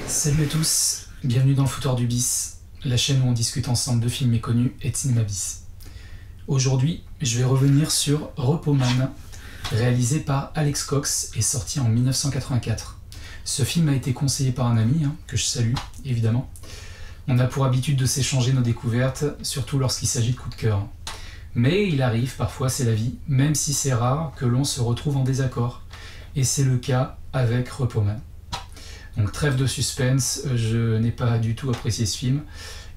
Salut à tous, bienvenue dans le Foutoir du Bis, la chaîne où on discute ensemble de films méconnus et de cinéma bis. Aujourd'hui, je vais revenir sur Repos Man, réalisé par Alex Cox et sorti en 1984. Ce film a été conseillé par un ami, que je salue évidemment. On a pour habitude de s'échanger nos découvertes, surtout lorsqu'il s'agit de coups de cœur. Mais il arrive, parfois c'est la vie, même si c'est rare, que l'on se retrouve en désaccord. Et c'est le cas avec Repos Man. Donc trêve de suspense, je n'ai pas du tout apprécié ce film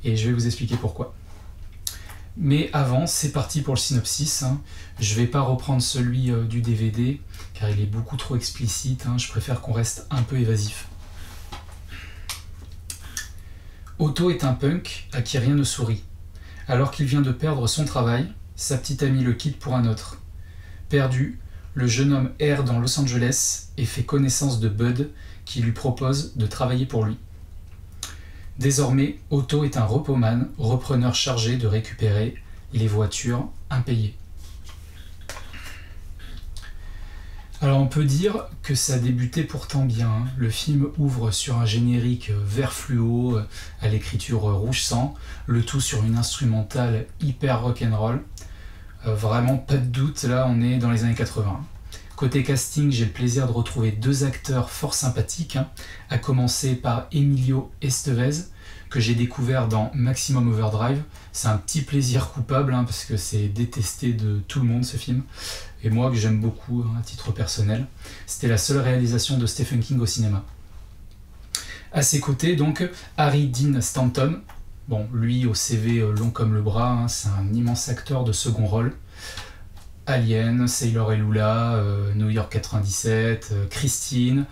et je vais vous expliquer pourquoi. Mais avant, c'est parti pour le synopsis. Je ne vais pas reprendre celui du DVD car il est beaucoup trop explicite, je préfère qu'on reste un peu évasif. Otto est un punk à qui rien ne sourit. Alors qu'il vient de perdre son travail, sa petite amie le quitte pour un autre. Perdu, le jeune homme erre dans Los Angeles et fait connaissance de Bud qui lui propose de travailler pour lui. Désormais, Otto est un repoman, repreneur chargé de récupérer les voitures impayées. Alors on peut dire que ça débutait pourtant bien. Le film ouvre sur un générique vert fluo à l'écriture rouge sang, le tout sur une instrumentale hyper rock'n'roll. Vraiment pas de doute, là on est dans les années 80. Côté casting, j'ai le plaisir de retrouver deux acteurs fort sympathiques, à commencer par Emilio Estevez, que j'ai découvert dans Maximum Overdrive. C'est un petit plaisir coupable, parce que c'est détesté de tout le monde ce film, et moi que j'aime beaucoup à titre personnel. C'était la seule réalisation de Stephen King au cinéma. À ses côtés, donc, Harry Dean Stanton. Bon, lui au CV long comme le bras, c'est un immense acteur de second rôle. Alien, Sailor et Lula, New York 97, Christine,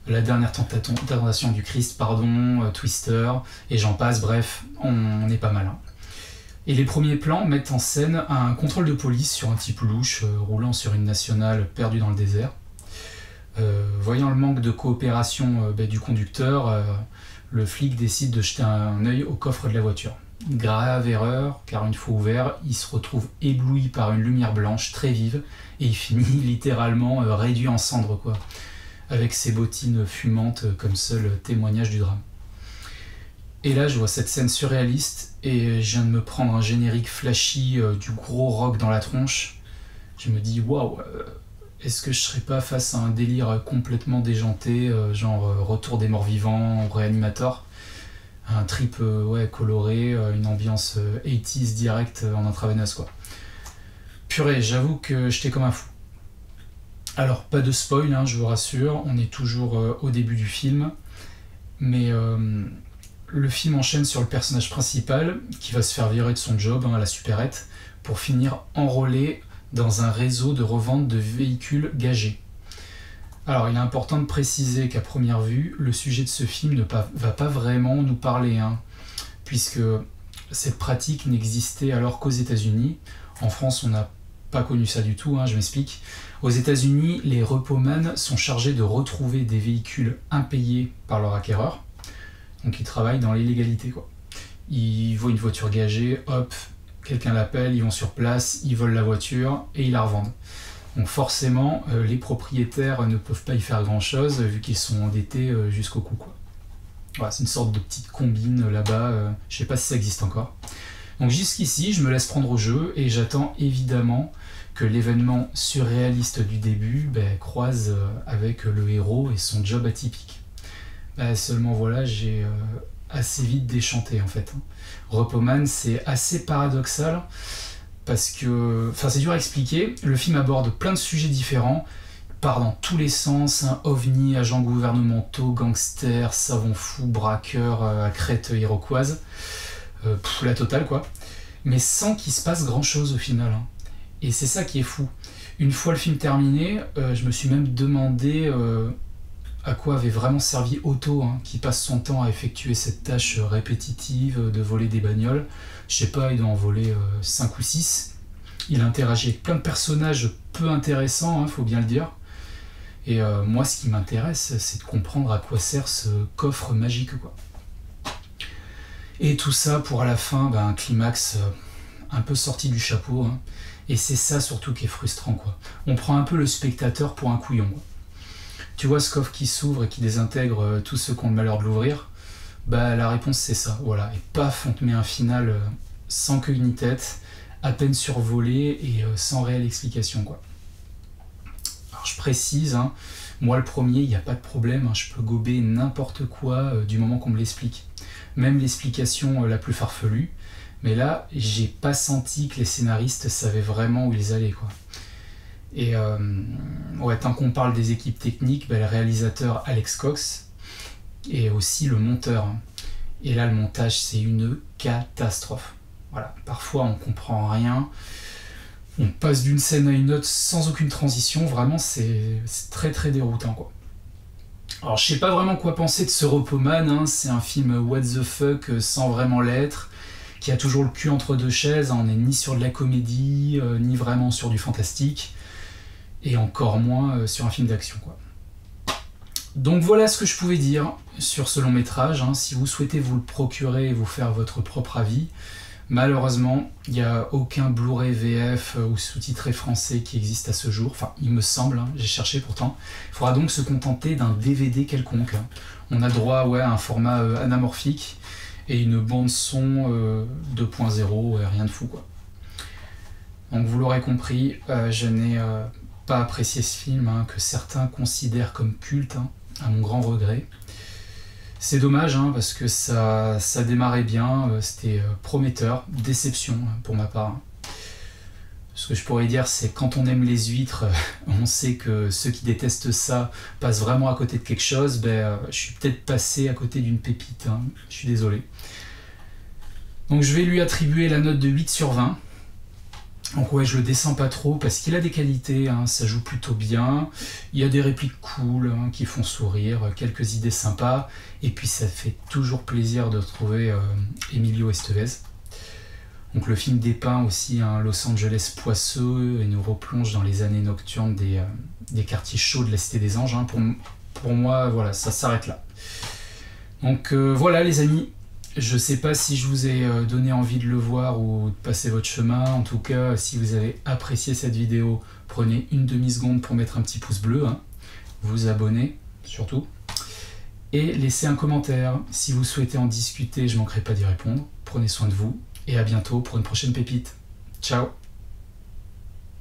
La dernière tentation du Christ, Twister, et j'en passe, bref, on est pas mal. Et les premiers plans mettent en scène un contrôle de police sur un type louche roulant sur une nationale perdue dans le désert. Voyant le manque de coopération du conducteur, le flic décide de jeter un œil au coffre de la voiture. Grave erreur, car une fois ouvert, il se retrouve ébloui par une lumière blanche très vive et il finit littéralement réduit en cendres, quoi, avec ses bottines fumantes comme seul témoignage du drame. Et là, je vois cette scène surréaliste et je viens de me prendre un générique flashy du gros rock dans la tronche. Je me dis, waouh, est-ce que je serais pas face à un délire complètement déjanté, genre Retour des morts vivants ou Réanimator? Un trip coloré, une ambiance 80s direct en intraveineuse, quoi. Purée, j'avoue que j'étais comme un fou. Alors, pas de spoil, je vous rassure, on est toujours au début du film, mais le film enchaîne sur le personnage principal qui va se faire virer de son job à la supérette pour finir enrôlé dans un réseau de revente de véhicules gagés. Alors, il est important de préciser qu'à première vue, le sujet de ce film ne va pas vraiment nous parler, puisque cette pratique n'existait alors qu'aux États-Unis. En France, on n'a pas connu ça du tout, je m'explique. Aux États-Unis, les repomans sont chargés de retrouver des véhicules impayés par leur acquéreur. Donc, ils travaillent dans l'illégalité, quoi. Ils voient une voiture gagée, hop, quelqu'un l'appelle, ils vont sur place, ils volent la voiture et ils la revendent. Donc forcément, les propriétaires ne peuvent pas y faire grand-chose vu qu'ils sont endettés jusqu'au cou, quoi. Voilà, c'est une sorte de petite combine là-bas, je sais pas si ça existe encore. Donc jusqu'ici, je me laisse prendre au jeu et j'attends évidemment que l'événement surréaliste du début croise avec le héros et son job atypique. Seulement voilà, j'ai assez vite déchanté en fait. Repos Man, c'est assez paradoxal. Parce que, c'est dur à expliquer, le film aborde plein de sujets différents, part dans tous les sens, ovni, agents gouvernementaux, gangsters, savants fous, braqueurs à crête iroquoise, la totale quoi, mais sans qu'il se passe grand chose au final. Et c'est ça qui est fou. Une fois le film terminé, je me suis même demandé à quoi avait vraiment servi Otto, qui passe son temps à effectuer cette tâche répétitive de voler des bagnoles. Je sais pas, il doit en voler 5 ou 6. Il interagit avec plein de personnages peu intéressants, faut bien le dire. Et moi, ce qui m'intéresse, c'est de comprendre à quoi sert ce coffre magique, quoi. Et tout ça pour à la fin, un climax un peu sorti du chapeau. Et c'est ça surtout qui est frustrant, quoi. On prend un peu le spectateur pour un couillon, quoi. tu vois ce coffre qui s'ouvre et qui désintègre tous ceux qui ont le malheur de l'ouvrir, bah la réponse c'est ça, voilà. Et paf, on te met un final sans queue ni tête, à peine survolé et sans réelle explication, quoi. Alors je précise, hein, moi le premier, il n'y a pas de problème, hein, je peux gober n'importe quoi du moment qu'on me l'explique. Même l'explication la plus farfelue. Mais là, j'ai pas senti que les scénaristes savaient vraiment où ils allaient, quoi. Et ouais, tant qu'on parle des équipes techniques, bah, le réalisateur Alex Cox et aussi le monteur. Et là, le montage, c'est une catastrophe. Voilà, parfois on comprend rien. On passe d'une scène à une autre sans aucune transition. Vraiment, c'est très très déroutant, quoi. Alors, je sais pas vraiment quoi penser de ce Repoman, hein. C'est un film what the fuck sans vraiment l'être, qui a toujours le cul entre deux chaises. On n'est ni sur de la comédie, ni vraiment sur du fantastique, et encore moins sur un film d'action, quoi. Donc voilà ce que je pouvais dire sur ce long métrage, hein. Si vous souhaitez vous le procurer et vous faire votre propre avis, malheureusement, il n'y a aucun Blu-ray VF ou sous-titré français qui existe à ce jour. Enfin, il me semble, hein, j'ai cherché pourtant. Il faudra donc se contenter d'un DVD quelconque, hein. On a droit, ouais, à un format anamorphique et une bande-son 2.0, rien de fou, quoi. Donc vous l'aurez compris, je n'ai pas apprécié ce film, hein, que certains considèrent comme culte, hein, à mon grand regret. C'est dommage, hein, parce que ça démarrait bien, c'était prometteur, déception pour ma part. Ce que je pourrais dire, c'est quand on aime les huîtres, on sait que ceux qui détestent ça passent vraiment à côté de quelque chose. Ben, je suis peut-être passé à côté d'une pépite, hein, je suis désolé. Donc je vais lui attribuer la note de 8 sur 20. Donc ouais, je le descends pas trop parce qu'il a des qualités, hein, ça joue plutôt bien, il y a des répliques cool, hein, qui font sourire, quelques idées sympas, et puis ça fait toujours plaisir de retrouver Emilio Estevez. Donc le film dépeint aussi un Los Angeles poisseux et nous replonge dans les années nocturnes des quartiers chauds de la Cité des Anges, hein. Pour moi, voilà, ça s'arrête là. Donc voilà les amis. Je sais pas si je vous ai donné envie de le voir ou de passer votre chemin. En tout cas, si vous avez apprécié cette vidéo, prenez une demi-seconde pour mettre un petit pouce bleu, hein. Vous abonner, surtout. Et laissez un commentaire. Si vous souhaitez en discuter, je ne manquerai pas d'y répondre. Prenez soin de vous et à bientôt pour une prochaine pépite. Ciao!